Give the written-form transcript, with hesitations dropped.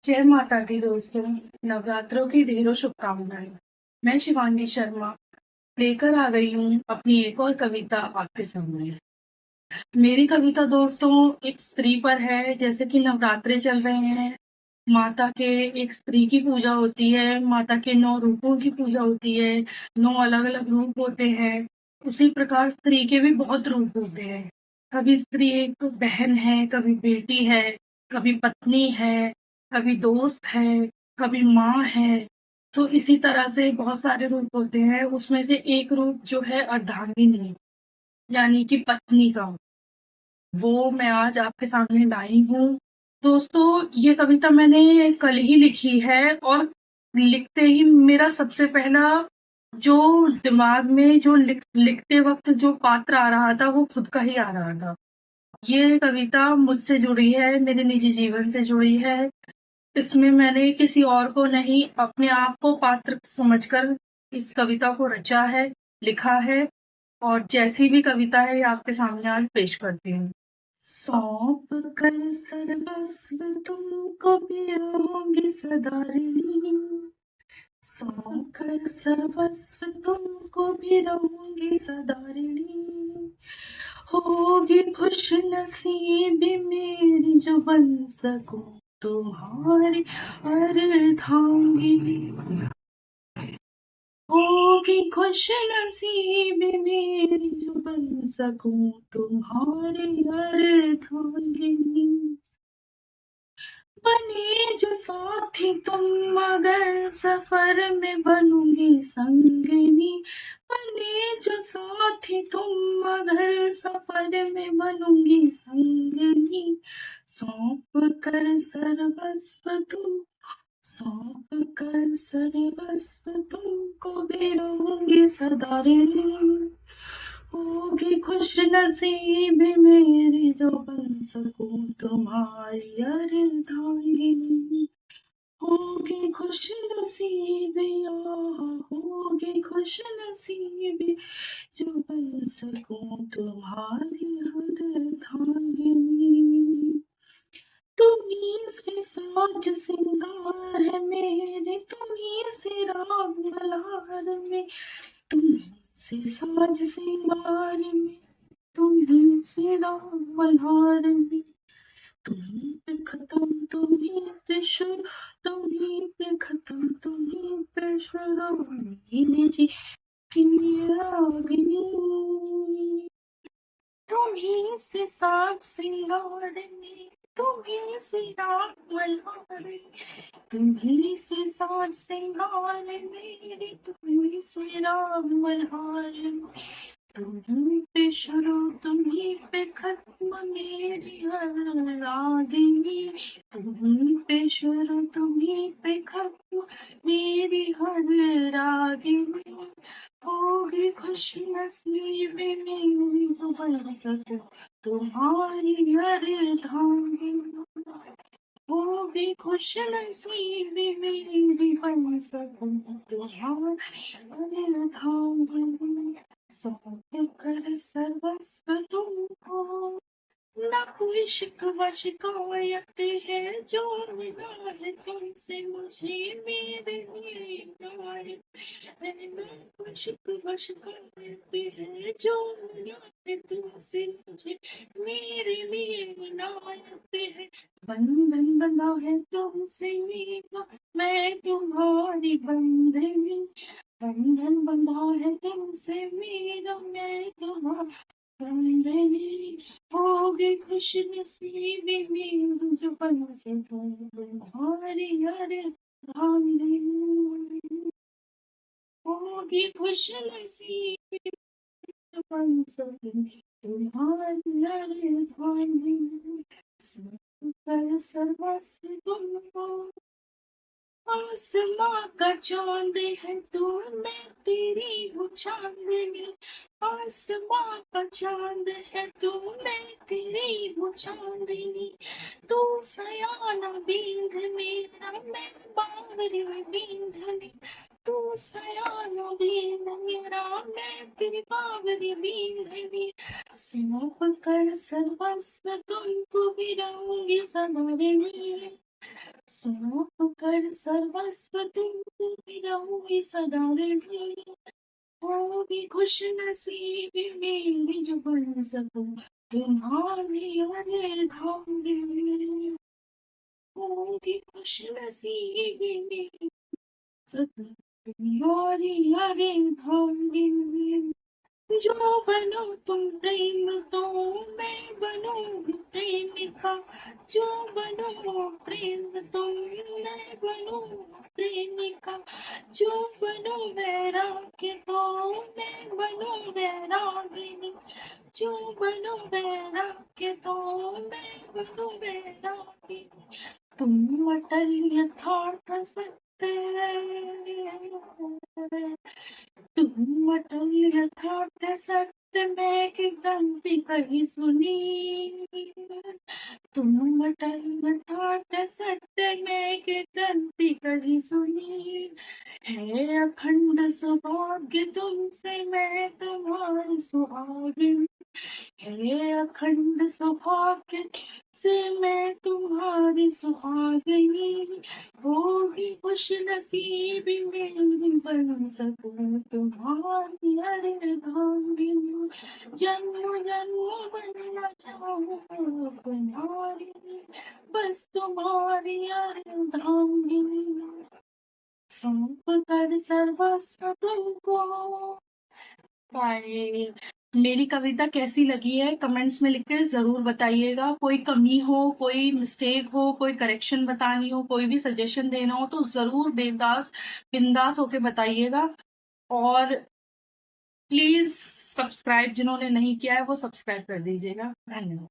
जय माता दी दोस्तों, नवरात्रों की ढेरों शुभकामनाएं। मैं शिवांगी शर्मा लेकर आ गई हूँ अपनी एक और कविता आपके सामने। मेरी कविता दोस्तों एक स्त्री पर है। जैसे कि नवरात्रे चल रहे हैं, माता के एक स्त्री की पूजा होती है, माता के 9 रूपों की पूजा होती है, 9 अलग-अलग रूप होते हैं। उसी प्रकार स्त्री के भी बहुत रूप होते हैं। कभी स्त्री एक बहन है, कभी बेटी है, कभी पत्नी है, कभी दोस्त है, कभी माँ है। तो इसी तरह से बहुत सारे रूप होते हैं। उसमें से एक रूप जो है अर्धांगिनी, यानी कि पत्नी का। वो मैं आज आपके सामने लाई हूँ। दोस्तों, ये कविता मैंने कल ही लिखी है और लिखते ही मेरा सबसे पहला जो दिमाग में जो लिखते वक़्त जो पात्र आ रहा था, वो खुद का ही आ रहा था। ये कविता मुझसे जुड़ी है, मेरे निजी जीवन से जुड़ी है। इसमें मैंने किसी और को नहीं, अपने आप को पात्र समझकर इस कविता को रचा है, लिखा है और जैसी भी कविता है, ये आपके सामने आज पेश करती हूँ। सौंप कर सर्वस्व तुमको पियोंगी सदा ऋणी। सौंप कर सर्वस्व तुमको भी रहूंगी सदा ऋणी। होगी खुश नसीबी मेरी जो बन सकूं तुम्हारी अर्धांगिनी। होगी खुश नसीबी मेरी जो बन सकूं तुम्हारी अर्धांगिनी। बने जो साथी तुम मगर सफर में बनूंगी संगनी। बने जो साथी तुम मगर सफर में बनूंगी संगनी। सौंप कर सर्वस्व तुम सौंप कर सर्वस्व तुमको बेरूंगी सदा ऋणी। होगी खुश नसीबी मेरी जो बन सकूं तुम्हारी अर्धांगिनी। होगी खुश नसीबी होगी खुश नसीबी जो बन सकूं तुम्हारी अर्धांगिनी। तुम्हीं से साज सिंगार है मेरे, तुम्हीं से राग मल्हार में, तुम्हीं से साज सिंगार में, तुम्हीं से राग मल्हार में। तुम्हीं पे खत्म तुम्हीं पे शुरू, तुम्हीं पे खत्म तुम्हीं पे शुरू, मीने जी की रागिनी। तुम्हीं से साज सिंगार में, तुम्हीं से राग मल्हार में, तुम्हीं से साज सिंगार मेरे, तुम्हीं से राग मल्हार में। तुम्हीं पे शुरू तुम्हीं पे खत्म मेरी हर रागिनी। तुम्हीं पे शुरू तुम्हीं पे खत्म मेरी हर रागिनी। होगी खुश नसीबी मेरी जो बन सकूं तुम्हारी अर्धांगिनी। होगी खुश नसीबी मेरी बन सकूं तुम्हारी अर्धांगिनी। सौंप कर सर्वस्व तुमको, ना कोई शिकवा शिकायत है जो मिला है तुमसे मुझे मेरे लिए प्यार है। ना कोई शिकवा शिकायत है जो मिला है तुमसे मुझे मेरे लिए इनायत है। बंधन बंधा है तुमसे मेरा, मैं तुम्हारी बंधनी। बंधन बंधा है तुमसे मेरा, मैं तुम्हारी बंधनी। होगी खुश नसीबी मेरी जो बन सकूं तुम्हारी अर्धांगिनी। होगी खुश नसीबी जो बन सकूं तुम्हारी अर्धांगिनी। सब कर सर्वस्व तुमको, आसमां का चांद है तू, मैं तेरी हूँ चांदनी। आसमां का चांद है तू, मैं तेरी हूँ चांदनी। तू सयाना बींद मेरा, मैं बावरी बींधनी। तू सयाना बींद मेरा, मैं तेरी बावरी बींधनी। सौंप कर सर्वस्व तुमको भी रहूंगी सदा ऋणी। सौंप कर सर्वस्व तुम रहूंगी सदा ऋणी, होगी खुश नसीब मेरी जो बन सकूं तुम्हारी अरे धाम, होगी खुश नसीब मेरी सकूं तुम्हारी अरे धाम। जो बनो तुम प्रेम तो मैं बनूं प्रेमिका, जो बनो प्रेम तो मैं बनूं प्रेमिका, जो बनो वैराग्य तो मैं बनूं वैरागिनी, जो बनो वैराग्य तो मैं बनूं वैरागिनी। तुम अटल यथार्थ सत्य, तुम अटल यथार्थ सत्य मैं की गंती कही सुनी, तुम अटल यथार्थ सत्य मैं की गंती कही सुनी, है अखंड सौभाग्य तुमसे मैं तुम्हारी सुहागिन, है अखंड सौभाग्य से मैं तुम्हारी सुहागिनी, होगी खुश नसीब मेरी बन सकूं तुम्हारी अर्धांगिनी, जन्म जन्म बनना चाहूं तुम्हारी, बस तुम्हारी अर्धांगिनी, सौंप कर सर्वस्व तुमको। बाय। मेरी कविता कैसी लगी है कमेंट्स में लिख कर ज़रूर बताइएगा। कोई कमी हो, कोई मिस्टेक हो, कोई करेक्शन बतानी हो, कोई भी सजेशन देना हो तो ज़रूर बिंदास होके बताइएगा। और प्लीज़ सब्सक्राइब जिन्होंने नहीं किया है वो सब्सक्राइब कर दीजिएगा। धन्यवाद।